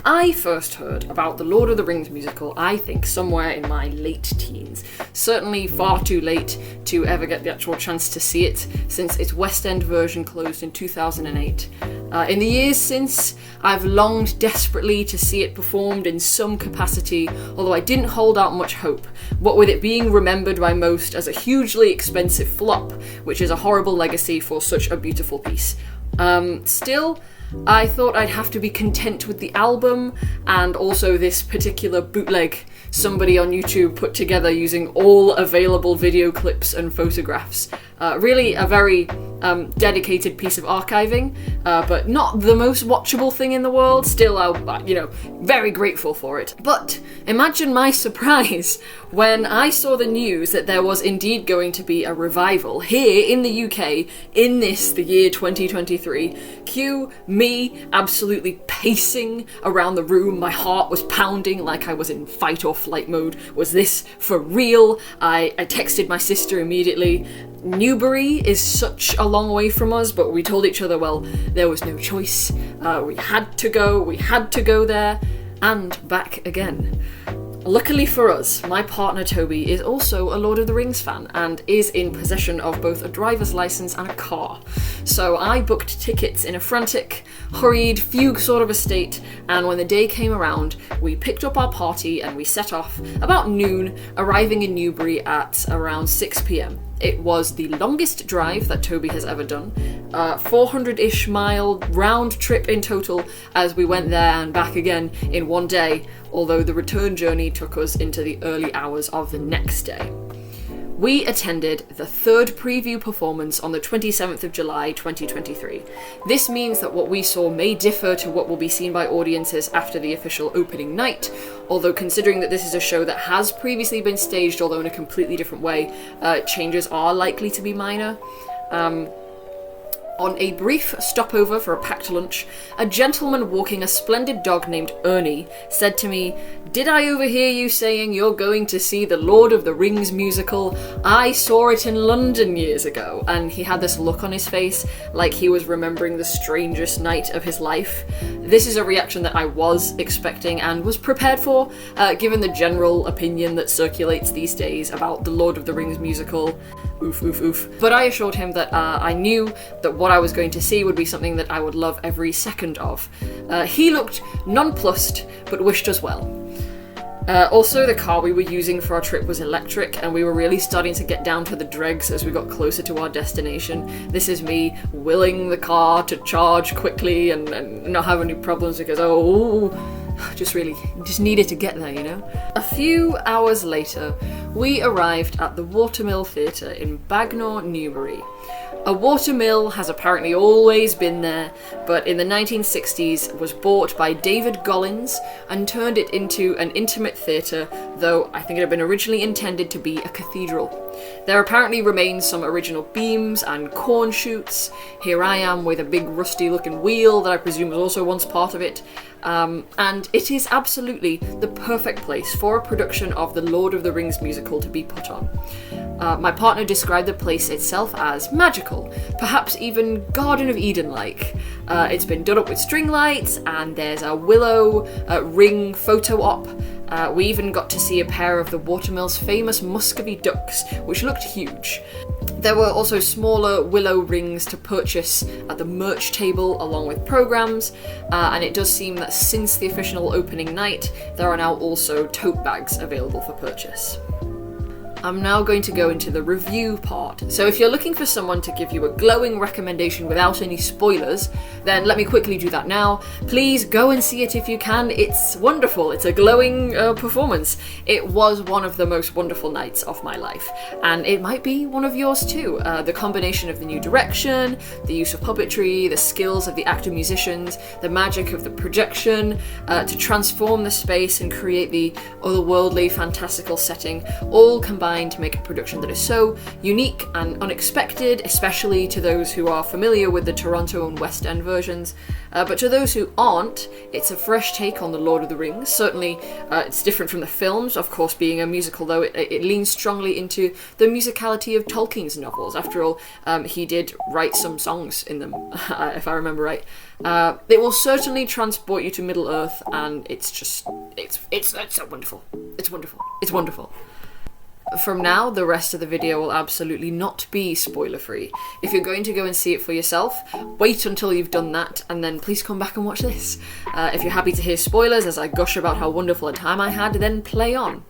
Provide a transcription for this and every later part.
I first heard about the Lord of the Rings musical, I think, somewhere in my late teens. Certainly far too late to ever get the actual chance to see it, since its West End version closed in 2008. In the years since, I've longed desperately to see it performed in some capacity, although I didn't hold out much hope, what with it being remembered by most as a hugely expensive flop, which is a horrible legacy for such a beautiful piece. Still, I thought I'd have to be content with the album, and also this particular bootleg somebody on YouTube put together using all available video clips and photographs. Really a very dedicated piece of archiving, but not the most watchable thing in the world. Still, very grateful for it. But imagine my surprise when I saw the news that there was indeed going to be a revival here in the UK in the year 2023. Cue me absolutely pacing around the room. My heart was pounding like I was in fight or flight mode. Was this for real? I texted my sister immediately. Newbury is such a long way from us, but we told each other, well, there was no choice. We had to go there, and back again. Luckily for us, my partner Toby is also a Lord of the Rings fan and is in possession of both a driver's license and a car. So I booked tickets in a frantic, hurried, fugue sort of a state, and when the day came around, we picked up our party and we set off about noon, arriving in Newbury at around 6 p.m. It was the longest drive that Toby has ever done, 400-ish mile round trip in total, as we went there and back again in one day, although the return journey took us into the early hours of the next day. We attended the third preview performance on the 27th of July 2023. This means that what we saw may differ to what will be seen by audiences after the official opening night, although considering that this is a show that has previously been staged, although in a completely different way, changes are likely to be minor. On a brief stopover for a packed lunch, a gentleman walking a splendid dog named Ernie said to me, "Did I overhear you saying you're going to see the Lord of the Rings musical? I saw it in London years ago." And he had this look on his face like he was remembering the strangest night of his life. This is a reaction that I was expecting and was prepared for, given the general opinion that circulates these days about the Lord of the Rings musical. Oof, oof, oof. But I assured him that I knew that what I was going to see would be something that I would love every second of. He looked nonplussed, but wished us well. Also, the car we were using for our trip was electric, and we were really starting to get down to the dregs as we got closer to our destination. This is me willing the car to charge quickly and not have any problems because, just needed to get there, you know? A few hours later, we arrived at the Watermill Theatre in Bagnor, Newbury. A watermill has apparently always been there, but in the 1960s was bought by David Gollins and turned it into an intimate theatre, though I think it had been originally intended to be a cathedral. There apparently remain some original beams and corn shoots. Here I am with a big rusty looking wheel that I presume was also once part of it. And it is absolutely the perfect place for a production of the Lord of the Rings musical to be put on. My partner described the place itself as magical, perhaps even Garden of Eden-like. It's been done up with string lights, and there's a willow ring photo op. We even got to see a pair of the Watermill's famous Muscovy ducks, which looked huge. There were also smaller willow rings to purchase at the merch table along with programmes, and it does seem that since the official opening night, there are now also tote bags available for purchase. I'm now going to go into the review part. So if you're looking for someone to give you a glowing recommendation without any spoilers, then let me quickly do that now. Please go and see it if you can. It's wonderful. It's a glowing performance. It was one of the most wonderful nights of my life, and it might be one of yours too. The combination of the new direction, the use of puppetry, the skills of the actor-musicians, the magic of the projection, to transform the space and create the otherworldly, fantastical setting, all combined combine to make a production that is so unique and unexpected, especially to those who are familiar with the Toronto and West End versions. But to those who aren't, it's a fresh take on The Lord of the Rings. Certainly, it's different from the films, of course, being a musical, though it leans strongly into the musicality of Tolkien's novels. After all, he did write some songs in them, if I remember right. It will certainly transport you to Middle-earth, and it's so wonderful. It's wonderful. It's wonderful. From now, the rest of the video will absolutely not be spoiler-free. If you're going to go and see it for yourself, wait until you've done that, and then please come back and watch this. If you're happy to hear spoilers as I gush about how wonderful a time I had, then play on.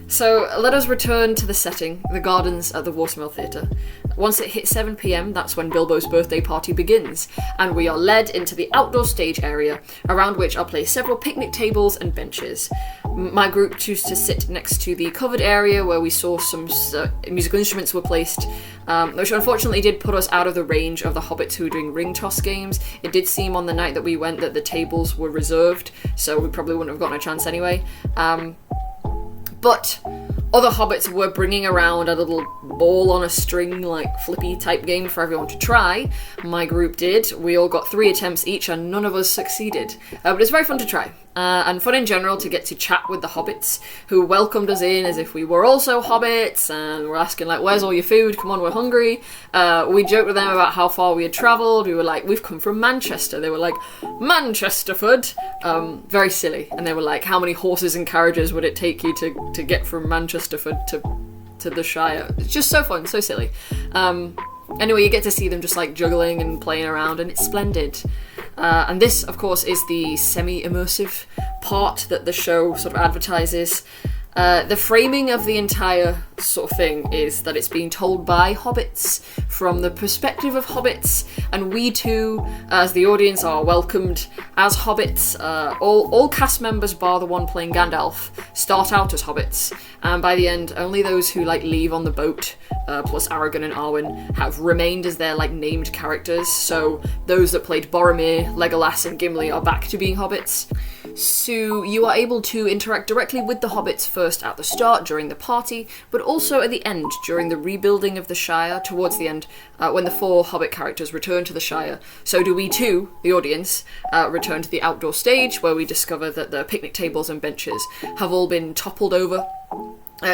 So let us return to the setting, the gardens at the Watermill Theatre. Once it hits 7 p.m, that's when Bilbo's birthday party begins, and we are led into the outdoor stage area, around which are placed several picnic tables and benches. My group choose to sit next to the covered area where we saw some musical instruments were placed, which unfortunately did put us out of the range of the hobbits who were doing ring toss games. It did seem on the night that we went that the tables were reserved, so we probably wouldn't have gotten a chance anyway. But other hobbits were bringing around a little ball on a string, like flippy type game for everyone to try. My group did. We all got 3 attempts each and none of us succeeded. But it's very fun to try. And fun in general to get to chat with the hobbits, who welcomed us in as if we were also hobbits, and were asking like, where's all your food? Come on, we're hungry. We joked with them about how far we had travelled. We were like, we've come from Manchester. They were like, Manchesterford? Very silly. And they were like, how many horses and carriages would it take you to get from Manchesterford to the Shire? It's just so fun, so silly. Anyway, you get to see them just like juggling and playing around, and it's splendid. And this, of course, is the semi-immersive part that the show sort of advertises. The framing of the entire sort of thing is that it's being told by hobbits, from the perspective of hobbits, and we too, as the audience, are welcomed as hobbits. All cast members, bar the one playing Gandalf, start out as hobbits, and by the end, only those who like leave on the boat, plus Aragorn and Arwen, have remained as their like named characters. So those that played Boromir, Legolas, and Gimli are back to being hobbits. So you are able to interact directly with the hobbits first at the start during the party, but also at the end during the rebuilding of the Shire, towards the end, when the 4 hobbit characters return to the Shire. So do we too, the audience, return to the outdoor stage, where we discover that the picnic tables and benches have all been toppled over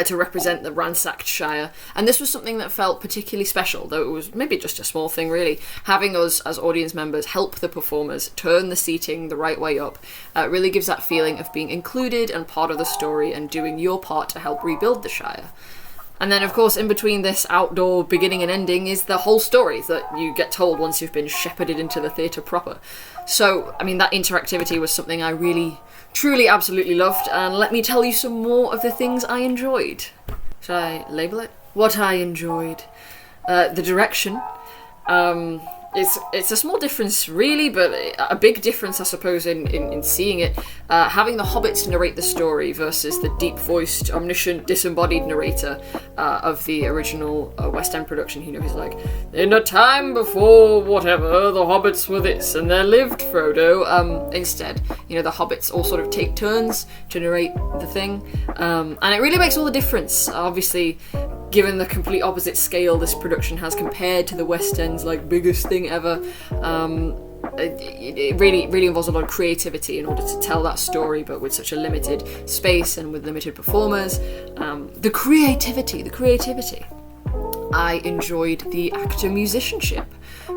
to represent the ransacked Shire. And this was something that felt particularly special, though it was maybe just a small thing really. Having us as audience members help the performers turn the seating the right way up really gives that feeling of being included and part of the story and doing your part to help rebuild the Shire. And then, of course, in between this outdoor beginning and ending is the whole story that you get told once you've been shepherded into the theatre proper. So, I mean, that interactivity was something I really, truly, absolutely loved, and let me tell you some more of the things I enjoyed. Should I label it? What I enjoyed. The direction. It's a small difference, really, but a big difference, I suppose, in seeing it. Having the hobbits narrate the story versus the deep-voiced, omniscient, disembodied narrator of the original West End production. You know, he's like, in a time before whatever, the hobbits were this, and there lived Frodo. Instead, you know, the hobbits all sort of take turns to narrate the thing, and it really makes all the difference. Obviously, given the complete opposite scale this production has compared to the West End's like biggest thing ever, it really involves a lot of creativity in order to tell that story, but with such a limited space and with limited performers. The creativity. I enjoyed the actor musicianship.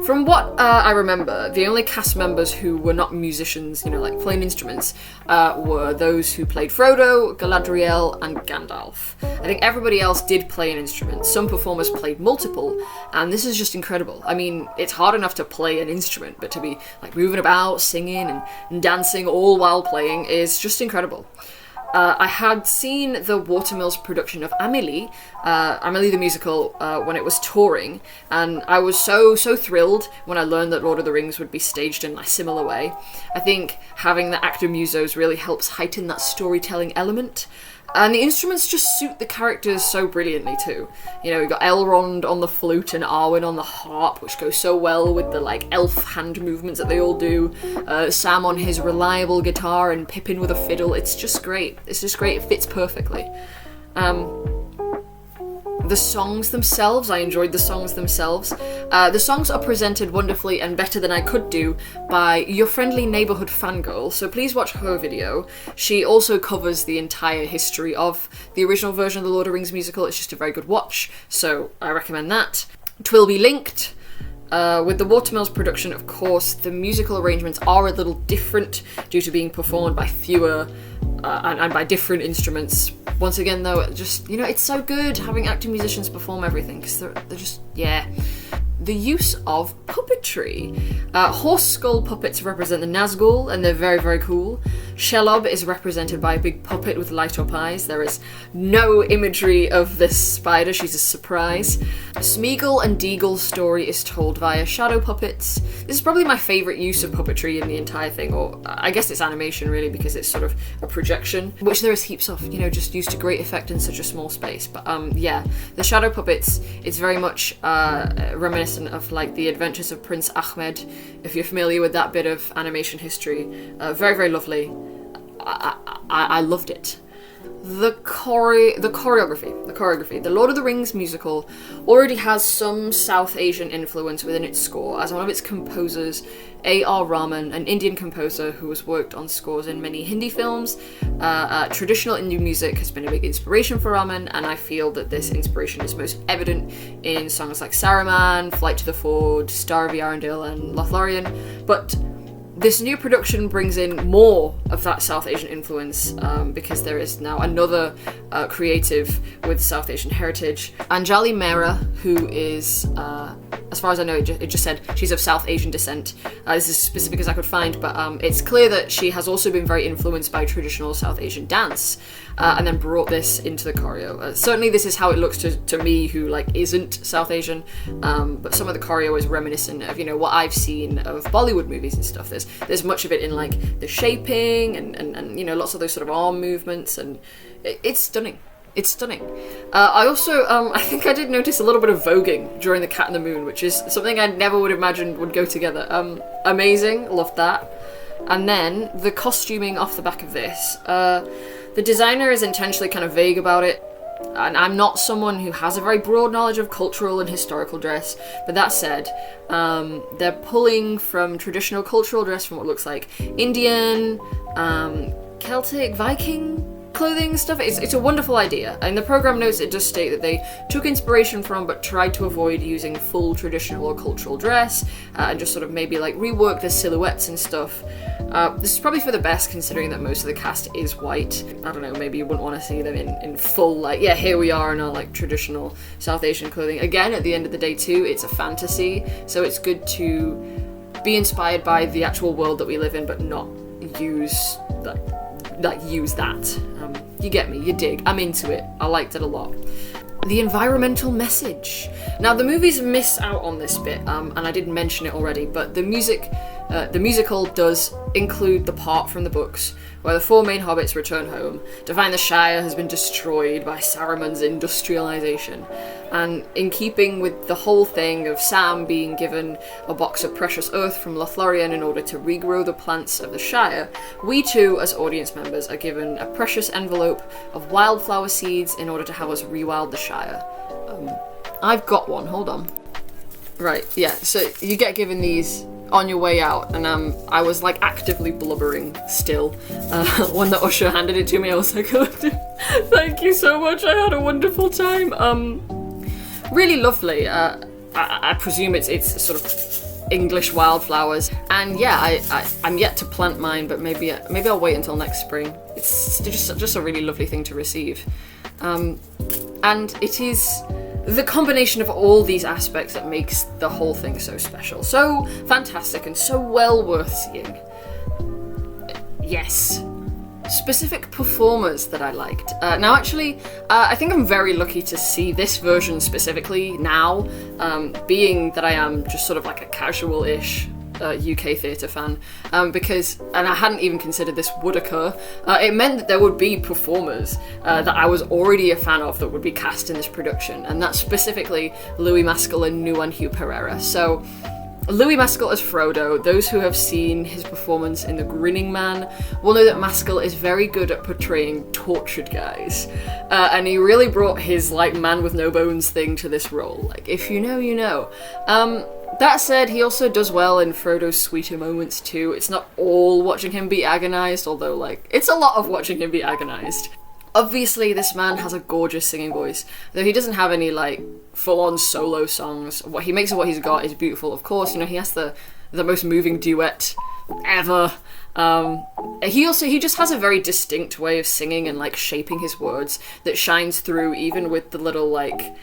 From what I remember, the only cast members who were not musicians, you know, like playing instruments, were those who played Frodo, Galadriel, and Gandalf. I think everybody else did play an instrument. Some performers played multiple, and this is just incredible. I mean, it's hard enough to play an instrument, but to be like moving about, singing, and dancing all while playing is just incredible. I had seen the Watermill's production of Amélie the musical, when it was touring, and I was so thrilled when I learned that Lord of the Rings would be staged in a similar way. I think having the actor musos really helps heighten that storytelling element. And the instruments just suit the characters so brilliantly too. You know, we've got Elrond on the flute and Arwen on the harp, which goes so well with the like elf hand movements that they all do. Sam on his reliable guitar and Pippin with a fiddle. It's just great. It fits perfectly. The songs themselves, I enjoyed the songs themselves. The songs are presented wonderfully and better than I could do by your friendly neighbourhood fangirl, so please watch her video. She also covers the entire history of the original version of the Lord of the Rings musical. It's just a very good watch, so I recommend that. Twill be linked. With the Watermill's production, of course, the musical arrangements are a little different due to being performed by fewer and by different instruments. Once again, though, just, you know, it's so good having acting musicians perform everything, because they're just, yeah. The use of puppetry. Horse skull puppets represent the Nazgul, and they're very, very cool. Shelob is represented by a big puppet with light-up eyes. There is no imagery of this spider, she's a surprise. Smeagol and Deagle's story is told via shadow puppets. This is probably my favourite use of puppetry in the entire thing, or I guess it's animation really, because it's sort of a projection, which there is heaps of, you know, just used to great effect in such a small space. But yeah, the shadow puppets, it's very much reminiscent of like the Adventures of Prince Ahmed, if you're familiar with that bit of animation history. Very, very lovely. I loved it. The choreography. The Lord of the Rings musical already has some South Asian influence within its score, as one of its composers, A.R. Rahman, an Indian composer who has worked on scores in many Hindi films. Traditional Indian music has been a big inspiration for Rahman, and I feel that this inspiration is most evident in songs like Saruman, Flight to the Ford, Star of Arundel, and Lothlorien. But this new production brings in more of that South Asian influence, because there is now another creative with South Asian heritage. Anjali Mehra, who is, as far as I know, it just said she's of South Asian descent. This is as specific as I could find, but it's clear that she has also been very influenced by traditional South Asian dance, and then brought this into the choreo. Certainly this is how it looks to me, who like isn't South Asian, but some of the choreo is reminiscent of, you know, what I've seen of Bollywood movies and stuff. There's much of it in like the shaping and you know, lots of those sort of arm movements, and it's stunning. It's stunning. I also, I think I did notice a little bit of voguing during The Cat and the Moon, which is something I never would imagine would go together. Amazing, loved that. And then the costuming off the back of this. The designer is intentionally kind of vague about it, and I'm not someone who has a very broad knowledge of cultural and historical dress, but that said, they're pulling from traditional cultural dress from what looks like Indian, Celtic, Viking clothing stuff. It's a wonderful idea. In the program notes it does state that they took inspiration from but tried to avoid using full traditional or cultural dress, and just sort of maybe like rework the silhouettes and stuff. This is probably for the best, considering that most of the cast is white. I don't know, maybe you wouldn't want to see them in full, like, yeah, here we are in our like traditional South Asian clothing. Again, at the end of the day too, it's a fantasy, so it's good to be inspired by the actual world that we live in, but not use that. You get me, you dig. I'm into it. I liked it a lot. The environmental message. Now, the movies miss out on this bit, and I did mention it already, but the musical does include the part from the books where the four main hobbits return home to find the Shire has been destroyed by Saruman's industrialization. And in keeping with the whole thing of Sam being given a box of precious earth from Lothlorien in order to regrow the plants of the Shire, we too, as audience members, are given a precious envelope of wildflower seeds in order to help us rewild the Shire. I've got one, hold on. Right, yeah, so you get given these on your way out, and I was like actively blubbering still. When the usher handed it to me, I was like, thank you so much, I had a wonderful time. Really lovely. I presume it's sort of English wildflowers, and yeah, I'm yet to plant mine, but maybe I'll wait until next spring. It's just a really lovely thing to receive, and it is the combination of all these aspects that makes the whole thing so special, so fantastic, and so well worth seeing. Yes. Specific performers that I liked. Now, actually, I think I'm very lucky to see this version specifically now, being that I am just sort of like a casual-ish UK theatre fan, because, and I hadn't even considered this would occur, it meant that there would be performers that I was already a fan of that would be cast in this production, and that's specifically Louis Maskell and Nuwan Hugh Pereira. So Louis Maskell as Frodo. Those who have seen his performance in The Grinning Man will know that Maskell is very good at portraying tortured guys. And he really brought his, like, man with no bones thing to this role. Like, if you know, you know. That said, he also does well in Frodo's sweeter moments too. It's not all watching him be agonized, although, like, it's a lot of watching him be agonized. Obviously, this man has a gorgeous singing voice, though he doesn't have any, like, full-on solo songs. What he makes of what he's got is beautiful, of course. You know, he has the most moving duet ever. He just has a very distinct way of singing and, like, shaping his words that shines through even with the little, like,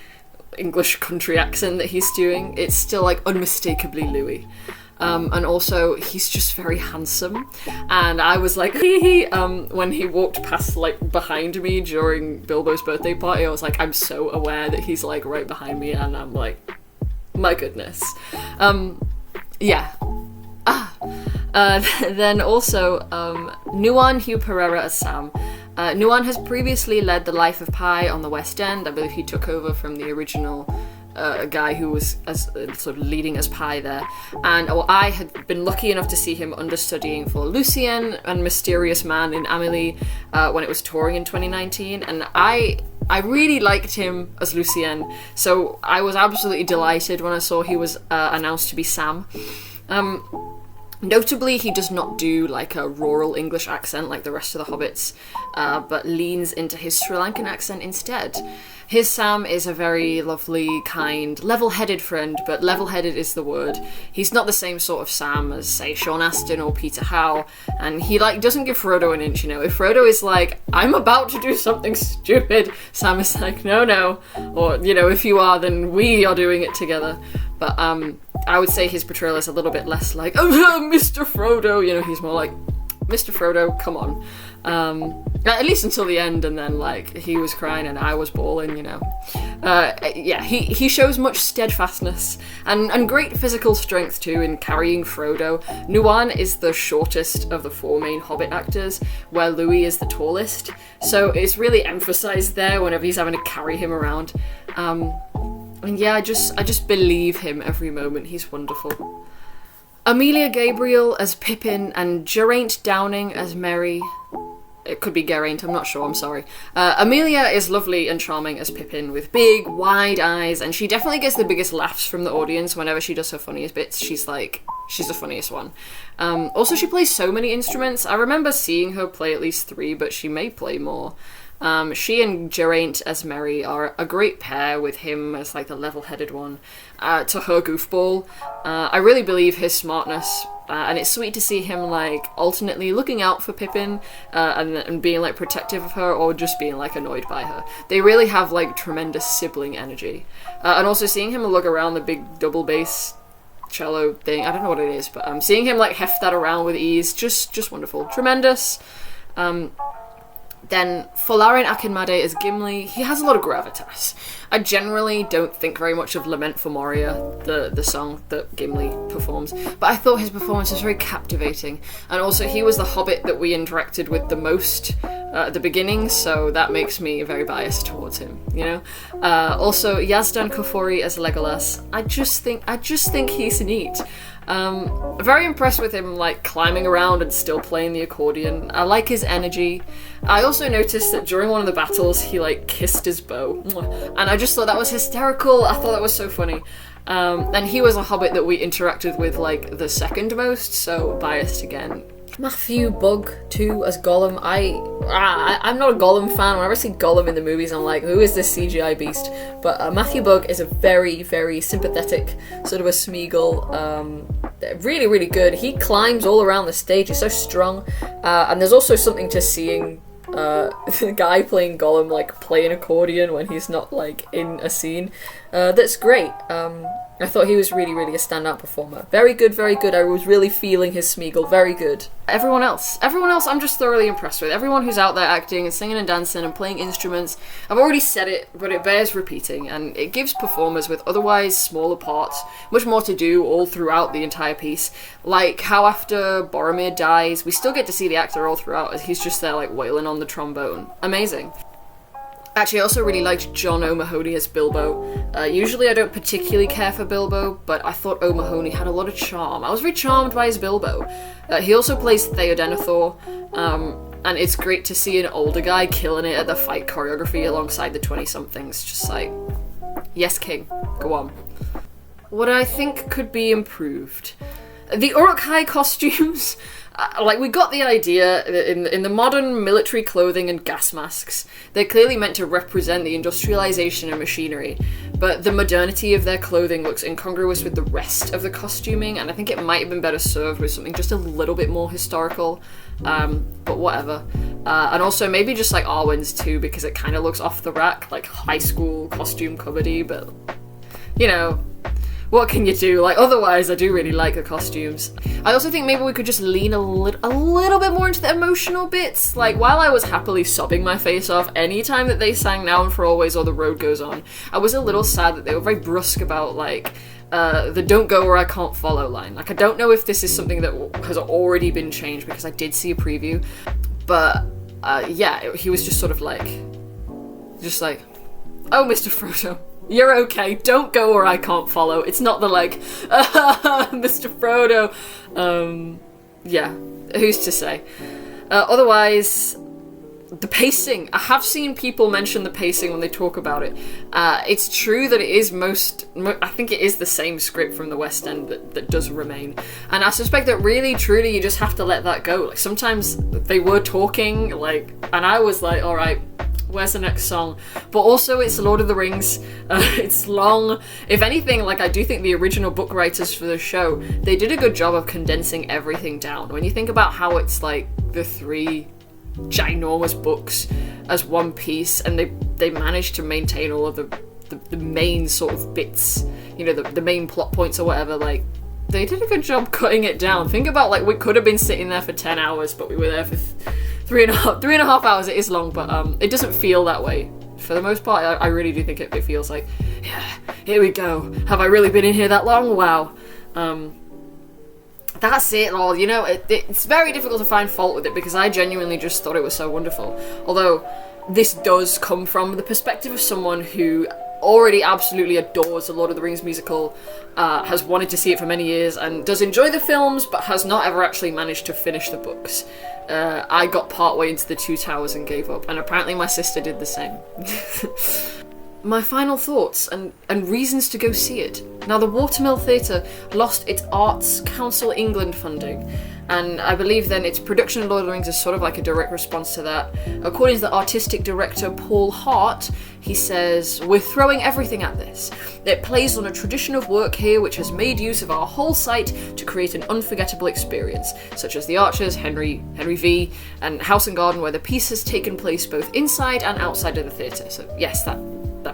English country accent that he's doing. It's still, like, unmistakably Louis. And also, he's just very handsome. And I was like, hee hee, when he walked past, like, behind me during Bilbo's birthday party, I was like, I'm so aware that he's, like, right behind me, and I'm like, my goodness. Yeah. Then also, Nuwan Hugh Pereira as Sam. Nuwan has previously led The Life of Pi on the West End. I believe he took over from the original guy who was sort of leading as Pi there. And I had been lucky enough to see him understudying for Lucien and Mysterious Man in Amélie when it was touring in 2019. And I really liked him as Lucien, so I was absolutely delighted when I saw he was announced to be Sam. Notably, he does not do, like, a rural English accent like the rest of the hobbits, but leans into his Sri Lankan accent instead. His Sam is a very lovely, kind, level-headed friend, but level-headed is the word. He's not the same sort of Sam as, say, Sean Astin or Peter Howe, and he, like, doesn't give Frodo an inch, you know. If Frodo is like, I'm about to do something stupid, Sam is like, no, or, you know, if you are, then we are doing it together. But, I would say his portrayal is a little bit less like, oh, Mr. Frodo, you know, he's more like, Mr. Frodo, come on. At least until the end, and then, like, he was crying and I was bawling, you know. Yeah, he shows much steadfastness and great physical strength too in carrying Frodo. Nuwan is the shortest of the four main Hobbit actors, where Louis is the tallest, so it's really emphasised there whenever he's having to carry him around. And yeah, I just believe him every moment. He's wonderful. Amelia Gabriel as Pippin and Geraint Downing as Merry. It could be Geraint, I'm not sure, I'm sorry. Amelia is lovely and charming as Pippin, with big, wide eyes, and she definitely gets the biggest laughs from the audience whenever she does her funniest bits. She's the funniest one. Also, she plays so many instruments. I remember seeing her play at least 3, but she may play more. She and Geraint as Merry are a great pair, with him as, like, the level-headed one, to her goofball. I really believe his smartness, and it's sweet to see him, like, alternately looking out for Pippin, and being, like, protective of her, or just being, like, annoyed by her. They really have, like, tremendous sibling energy. And also seeing him lug around the big double bass cello thing, I don't know what it is, but seeing him, like, heft that around with ease, just wonderful. Tremendous. Then Folarin Akinmade as Gimli. He has a lot of gravitas. I generally don't think very much of Lament for Moria, the song that Gimli performs, but I thought his performance was very captivating. And also, he was the Hobbit that we interacted with the most at the beginning, so that makes me very biased towards him, you know? Also, Yazdan Kofori as Legolas. I just think he's neat. Very impressed with him, like, climbing around and still playing the accordion. I like his energy. I also noticed that during one of the battles, he, like, kissed his bow. And I just thought that was hysterical. I thought that was so funny. And he was a Hobbit that we interacted with, like, the second most, so biased again. Matthew Bugg, too, as Gollum. I'm not a Gollum fan. Whenever I see Gollum in the movies, I'm like, who is this CGI beast? But Matthew Bugg is a very, very sympathetic, sort of a Smeagol. Really, really good. He climbs all around the stage. He's so strong. And there's also something to seeing the guy playing Gollum, like, play an accordion when he's not, like, in a scene. That's great. I thought he was really, really a standout performer. Very good, very good. I was really feeling his Smeagol. Very good. Everyone else I'm just thoroughly impressed with. Everyone who's out there acting and singing and dancing and playing instruments. I've already said it, but it bears repeating, and it gives performers with otherwise smaller parts much more to do all throughout the entire piece. Like how after Boromir dies, we still get to see the actor all throughout as he's just there, like, wailing on the trombone. Amazing. Actually, I also really liked John O'Mahony as Bilbo. Usually I don't particularly care for Bilbo, but I thought O'Mahony had a lot of charm. I was very charmed by his Bilbo. He also plays Theodenethor, and it's great to see an older guy killing it at the fight choreography alongside the 20-somethings. Just like, yes, king, go on. What I think could be improved. The Uruk-hai costumes, like, we got the idea in the modern military clothing and gas masks. They're clearly meant to represent the industrialization of machinery, but the modernity of their clothing looks incongruous with the rest of the costuming, and I think it might have been better served with something just a little bit more historical, but whatever. And also maybe just like Arwen's too, because it kind of looks off the rack, like high school costume comedy, but, you know, what can you do? Like, otherwise, I do really like the costumes. I also think maybe we could just lean a little bit more into the emotional bits. Like, while I was happily sobbing my face off any time that they sang Now and For Always or The Road Goes On, I was a little sad that they were very brusque about, like, the don't go where I can't follow line. Like, I don't know if this is something that has already been changed, because I did see a preview, but, yeah, he was just sort of like, oh, Mr. Frodo, you're okay, don't go where I can't follow. It's not the like, Mr. Frodo. Yeah, who's to say? Otherwise, the pacing. I have seen people mention the pacing when they talk about it. It's true that it is I think it is the same script from the West End that does remain. And I suspect that really, truly, you just have to let that go. Like, sometimes they were talking, like, and I was like, alright, where's the next song? But also, it's Lord of the Rings. It's long. If anything, like, I do think the original book writers for the show, they did a good job of condensing everything down. When you think about how it's like the 3 ginormous books as one piece, and they managed to maintain all of the main sort of bits, you know, the main plot points or whatever, like, they did a good job cutting it down. Think about, like, we could have been sitting there for 10 hours, but we were there for 3.5 hours. It is long, but it doesn't feel that way. For the most part, I really do think it feels like, yeah, here we go. Have I really been in here that long? Wow. That's it all. You know, it's very difficult to find fault with it, because I genuinely just thought it was so wonderful. Although, this does come from the perspective of someone who already absolutely adores the Lord of the Rings musical, has wanted to see it for many years, and does enjoy the films, but has not ever actually managed to finish the books. I got partway into the Two Towers and gave up, and apparently my sister did the same. My final thoughts and reasons to go see it. Now, the Watermill Theatre lost its Arts Council England funding, and I believe then its production of Lord of the Rings is sort of like a direct response to that. According to the artistic director Paul Hart, he says, "We're throwing everything at this. It plays on a tradition of work here which has made use of our whole site to create an unforgettable experience, such as The Archers, Henry V, and House and Garden, where the piece has taken place both inside and outside of the theatre." So yes, that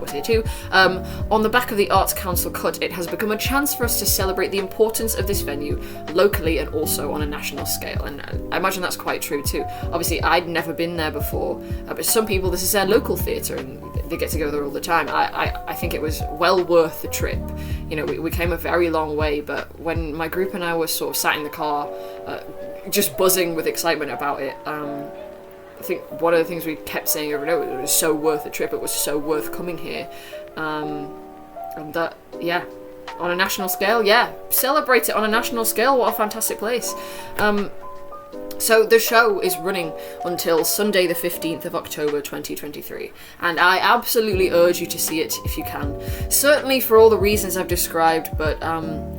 was here too. On the back of the Arts Council cut, it has become a chance for us to celebrate the importance of this venue locally and also on a national scale. And I imagine that's quite true too. Obviously, I'd never been there before, but some people, this is their local theatre and they get to go there all the time. I think it was well worth the trip. You know, we came a very long way, but when my group and I were sort of sat in the car, just buzzing with excitement about it, I think one of the things we kept saying over and over, it was so worth the trip, it was so worth coming here. And that, yeah, on a national scale, yeah, celebrate it on a national scale, what a fantastic place. So the show is running until Sunday the 15th of October 2023, and I absolutely urge you to see it if you can. Certainly for all the reasons I've described, but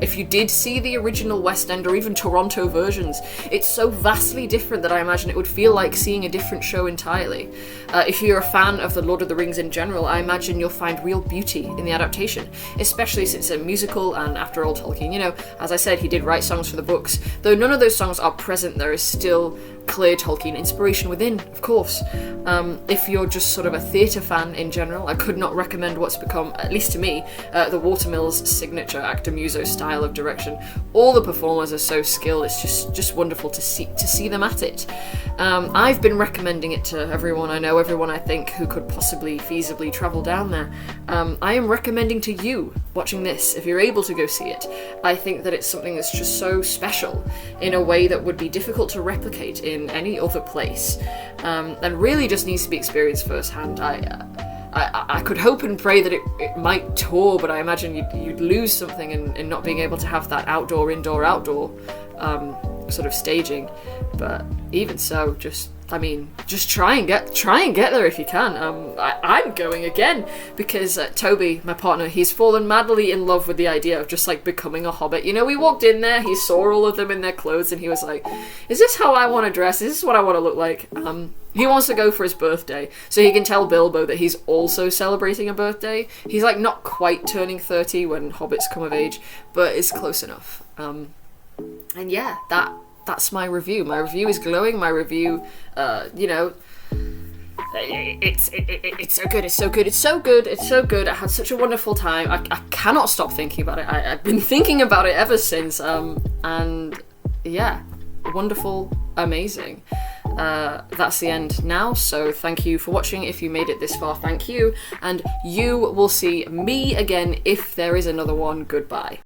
if you did see the original West End or even Toronto versions, it's so vastly different that I imagine it would feel like seeing a different show entirely. If you're a fan of the Lord of the Rings in general, I imagine you'll find real beauty in the adaptation, especially since it's a musical, and after all, Tolkien, you know, as I said, he did write songs for the books. Though none of those songs are present, there is still clear Tolkien inspiration within, of course. If you're just sort of a theatre fan in general, I could not recommend what's become, at least to me, the Watermill's signature actor muso style of direction. All the performers are so skilled, it's just wonderful to see them at it. I've been recommending it to everyone I know, everyone I think who could possibly feasibly travel down there. I am recommending to you, watching this, if you're able to go see it. I think that it's something that's just so special in a way that would be difficult to replicate in any other place, and really just needs to be experienced firsthand. I could hope and pray that it might tour, but I imagine you'd lose something in not being able to have that outdoor sort of staging. But even so, just try and get there if you can. I'm going again because Toby, my partner, he's fallen madly in love with the idea of just like becoming a hobbit. You know, we walked in there, he saw all of them in their clothes, and he was like, "Is this how I want to dress? Is this what I want to look like?" He wants to go for his birthday, so he can tell Bilbo that he's also celebrating a birthday. He's like not quite turning 30 when hobbits come of age, but it's close enough. And yeah, that's my review. My review is glowing. My review, it's so good. It's so good. It's so good. It's so good. I had such a wonderful time. I cannot stop thinking about it. I've been thinking about it ever since. And yeah, wonderful, amazing. That's the end now, so thank you for watching. If you made it this far, thank you, and you will see me again if there is another one. Goodbye.